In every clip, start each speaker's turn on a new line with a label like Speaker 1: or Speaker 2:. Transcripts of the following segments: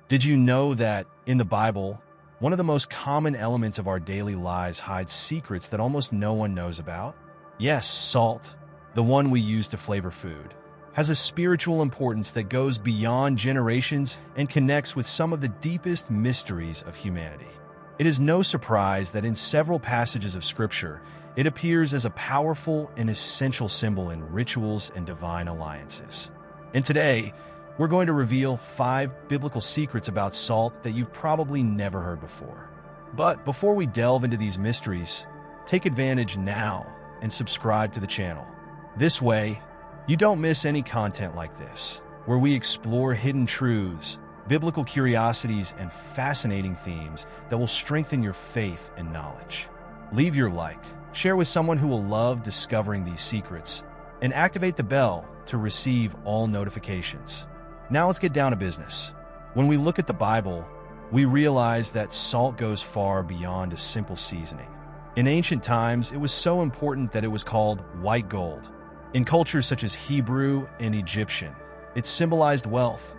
Speaker 1: Did you know that, in the Bible, one of the most common elements of our daily lives hides secrets that almost no one knows about? Yes, salt, the one we use to flavor food, has a spiritual importance that goes beyond generations and connects with some of the deepest mysteries of humanity. It is no surprise that in several passages of Scripture, it appears as a powerful and essential symbol in rituals and divine alliances. And today, we're going to reveal 5 biblical secrets about salt that you've probably never heard before. But before we delve into these mysteries, take advantage now and subscribe to the channel. This way, you don't miss any content like this, where we explore hidden truths, biblical curiosities, and fascinating themes that will strengthen your faith and knowledge. Leave your like, share with someone who will love discovering these secrets, and activate the bell to receive all notifications. Now let's get down to business. When we look at the Bible, we realize that salt goes far beyond a simple seasoning. In ancient times, it was so important that it was called white gold. In cultures such as Hebrew and Egyptian, it symbolized wealth,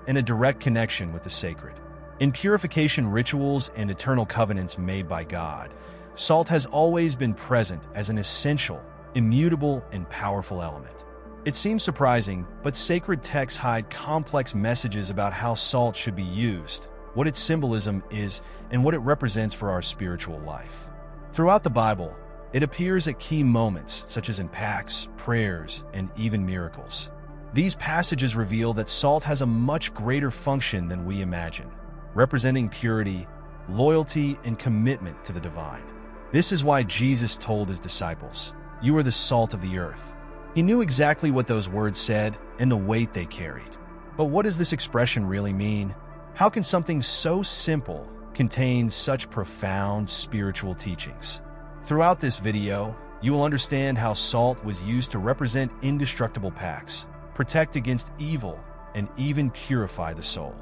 Speaker 1: and a direct connection with the sacred. In purification rituals and eternal covenants made by God, salt has always been present as an essential, immutable, and powerful element. It seems surprising, but sacred texts hide complex messages about how salt should be used, what its symbolism is, and what it represents for our spiritual life. Throughout the Bible, it appears at key moments, such as in pacts, prayers, and even miracles. These passages reveal that salt has a much greater function than we imagine, representing purity, loyalty, and commitment to the divine. This is why Jesus told his disciples, "You are the salt of the earth." He knew exactly what those words said and the weight they carried. But what does this expression really mean? How can something so simple contain such profound spiritual teachings? Throughout this video, you will understand how salt was used to represent indestructible pacts, protect against evil, and even purify the soul.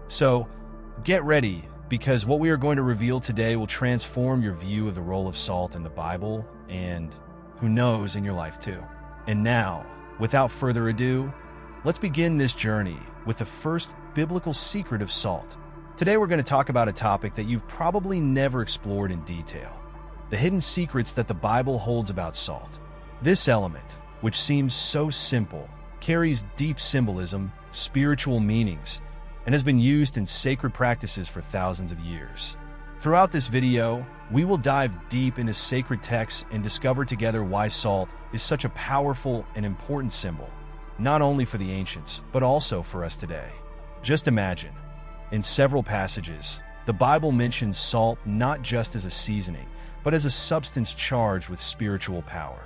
Speaker 1: So, get ready, because what we are going to reveal today will transform your view of the role of salt in the Bible and, who knows, in your life too. And now, without further ado, let's begin this journey with the first biblical secret of salt. Today we're going to talk about a topic that you've probably never explored in detail: the hidden secrets that the Bible holds about salt. This element, which seems so simple, carries deep symbolism, spiritual meanings, and has been used in sacred practices for thousands of years. Throughout this video, we will dive deep into sacred texts and discover together why salt is such a powerful and important symbol, not only for the ancients, but also for us today. Just imagine, in several passages, the Bible mentions salt not just as a seasoning, but as a substance charged with spiritual power.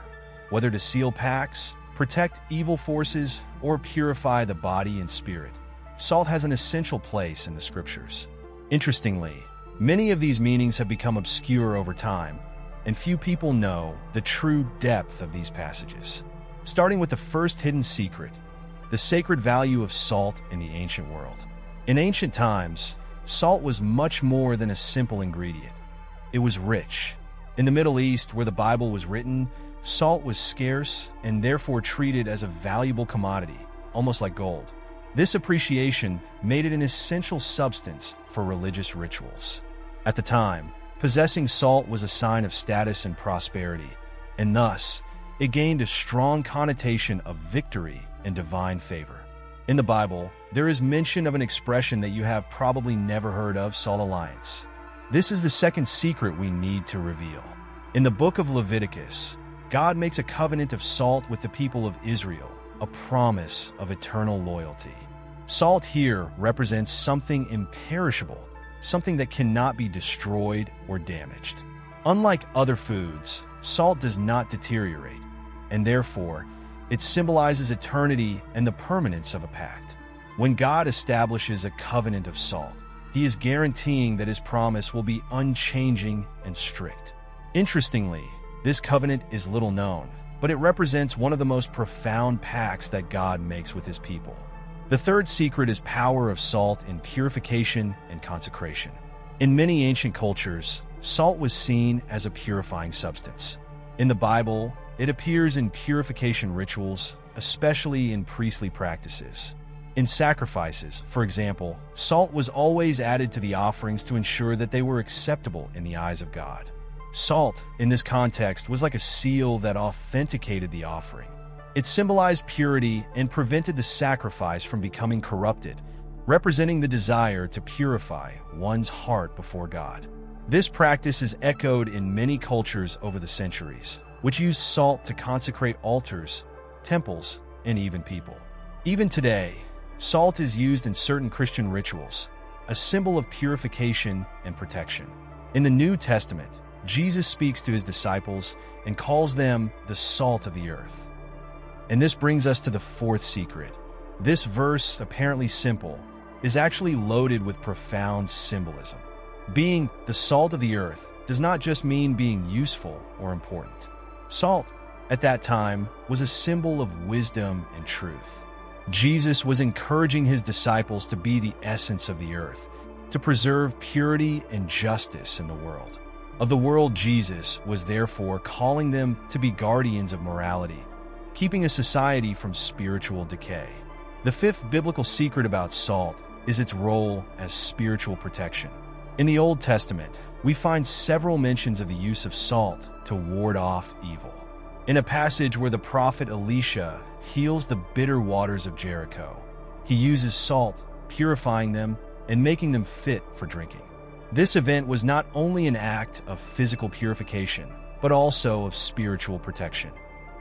Speaker 1: Whether to seal pacts, protect evil forces, or purify the body and spirit, salt has an essential place in the Scriptures. Interestingly, many of these meanings have become obscure over time, and few people know the true depth of these passages. Starting with the first hidden secret, the sacred value of salt in the ancient world. In ancient times, salt was much more than a simple ingredient. It was rich. In the Middle East, where the Bible was written, salt was scarce and therefore treated as a valuable commodity, almost like gold. This appreciation made it an essential substance for religious rituals. At the time, possessing salt was a sign of status and prosperity, and thus, it gained a strong connotation of victory and divine favor. In the Bible, there is mention of an expression that you have probably never heard of: salt alliance. This is the second secret we need to reveal. In the book of Leviticus, God makes a covenant of salt with the people of Israel, a promise of eternal loyalty. Salt here represents something imperishable, something that cannot be destroyed or damaged. Unlike other foods, salt does not deteriorate, and therefore, it symbolizes eternity and the permanence of a pact. When God establishes a covenant of salt, he is guaranteeing that his promise will be unchanging and strict. Interestingly, this covenant is little known, but it represents one of the most profound pacts that God makes with his people. The third secret is power of salt in purification and consecration. In many ancient cultures, salt was seen as a purifying substance. In the Bible, it appears in purification rituals, especially in priestly practices. In sacrifices, for example, salt was always added to the offerings to ensure that they were acceptable in the eyes of God. Salt, in this context, was like a seal that authenticated the offering. It symbolized purity and prevented the sacrifice from becoming corrupted, representing the desire to purify one's heart before God. This practice is echoed in many cultures over the centuries, which use salt to consecrate altars, temples, and even people. Even today, salt is used in certain Christian rituals, a symbol of purification and protection. In the New Testament, Jesus speaks to his disciples and calls them the salt of the earth. And this brings us to the fourth secret. This verse, apparently simple, is actually loaded with profound symbolism. Being the salt of the earth does not just mean being useful or important. Salt, at that time, was a symbol of wisdom and truth. Jesus was encouraging his disciples to be the essence of the earth, to preserve purity and justice in the world. Of the world, Jesus was therefore calling them to be guardians of morality, keeping a society from spiritual decay. The fifth biblical secret about salt is its role as spiritual protection. In the Old Testament, we find several mentions of the use of salt to ward off evil. In a passage where the prophet Elisha heals the bitter waters of Jericho, he uses salt, purifying them and making them fit for drinking. This event was not only an act of physical purification, but also of spiritual protection.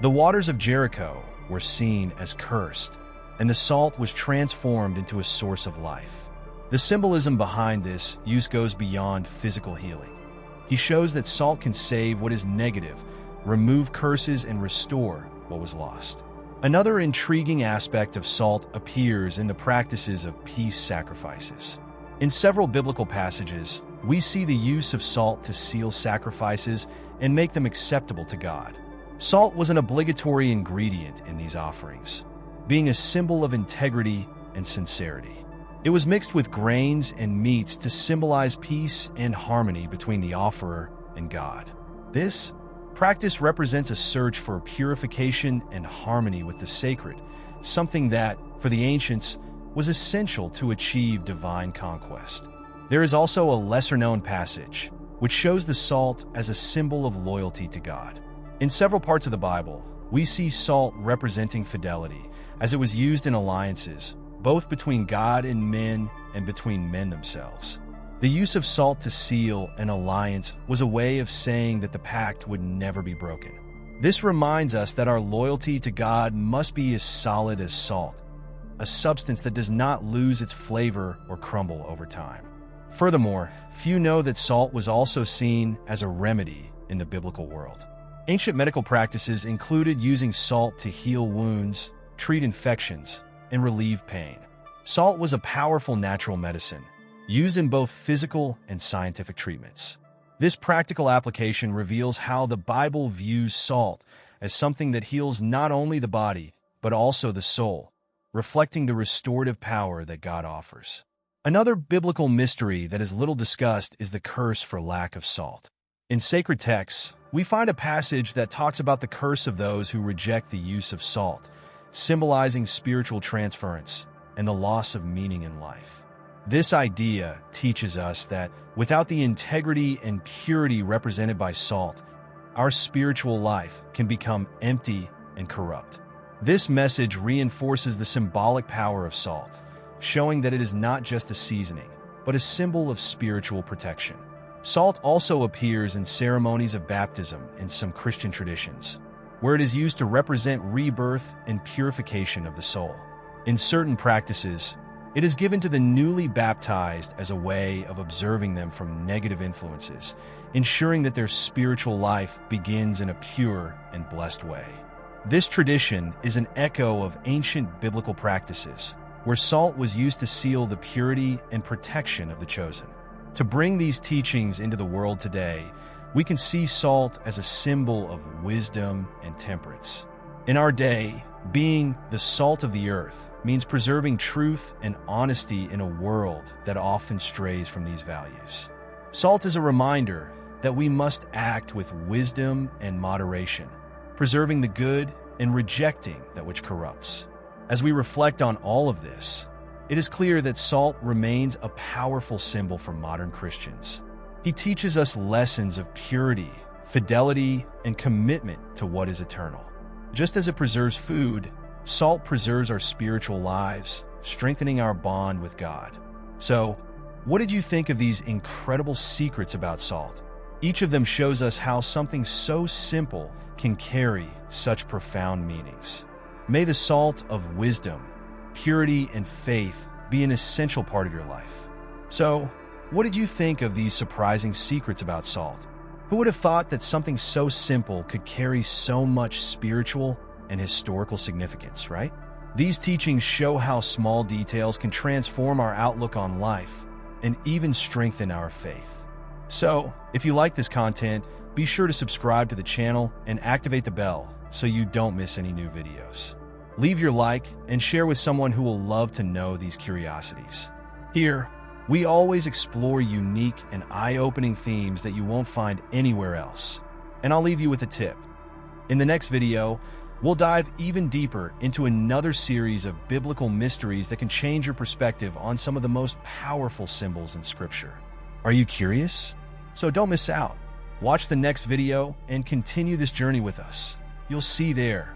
Speaker 1: The waters of Jericho were seen as cursed, and the salt was transformed into a source of life. The symbolism behind this use goes beyond physical healing. He shows that salt can save what is negative, remove curses, and restore what was lost. Another intriguing aspect of salt appears in the practices of peace sacrifices. In several biblical passages, we see the use of salt to seal sacrifices and make them acceptable to God. Salt was an obligatory ingredient in these offerings, being a symbol of integrity and sincerity. It was mixed with grains and meats to symbolize peace and harmony between the offerer and God. This practice represents a search for purification and harmony with the sacred, something that, for the ancients, was essential to achieve divine conquest. There is also a lesser-known passage, which shows the salt as a symbol of loyalty to God. In several parts of the Bible, we see salt representing fidelity, as it was used in alliances, both between God and men and between men themselves. The use of salt to seal an alliance was a way of saying that the pact would never be broken. This reminds us that our loyalty to God must be as solid as salt, a substance that does not lose its flavor or crumble over time. Furthermore, few know that salt was also seen as a remedy in the biblical world. Ancient medical practices included using salt to heal wounds, treat infections, and relieve pain. Salt was a powerful natural medicine, used in both physical and scientific treatments. This practical application reveals how the Bible views salt as something that heals not only the body, but also the soul, reflecting the restorative power that God offers. Another biblical mystery that is little discussed is the curse for lack of salt. In sacred texts, we find a passage that talks about the curse of those who reject the use of salt, symbolizing spiritual transference and the loss of meaning in life. This idea teaches us that without the integrity and purity represented by salt, our spiritual life can become empty and corrupt. This message reinforces the symbolic power of salt, showing that it is not just a seasoning, but a symbol of spiritual protection. Salt also appears in ceremonies of baptism in some Christian traditions, where it is used to represent rebirth and purification of the soul. In certain practices, it is given to the newly baptized as a way of observing them from negative influences, ensuring that their spiritual life begins in a pure and blessed way. This tradition is an echo of ancient biblical practices, where salt was used to seal the purity and protection of the chosen. To bring these teachings into the world today, we can see salt as a symbol of wisdom and temperance. In our day, being the salt of the earth means preserving truth and honesty in a world that often strays from these values. Salt is a reminder that we must act with wisdom and moderation, preserving the good and rejecting that which corrupts. As we reflect on all of this, it is clear that salt remains a powerful symbol for modern Christians. He teaches us lessons of purity, fidelity, and commitment to what is eternal. Just as it preserves food, salt preserves our spiritual lives, strengthening our bond with God. So, what did you think of these incredible secrets about salt? Each of them shows us how something so simple can carry such profound meanings. May the salt of wisdom, purity, and faith be an essential part of your life. So, what did you think of these surprising secrets about salt? Who would have thought that something so simple could carry so much spiritual and historical significance, right? These teachings show how small details can transform our outlook on life and even strengthen our faith. So, if you like this content, be sure to subscribe to the channel and activate the bell so you don't miss any new videos. Leave your like and share with someone who will love to know these curiosities. Here, we always explore unique and eye-opening themes that you won't find anywhere else. And I'll leave you with a tip. In the next video, we'll dive even deeper into another series of biblical mysteries that can change your perspective on some of the most powerful symbols in Scripture. Are you curious? So don't miss out. Watch the next video and continue this journey with us. You'll see there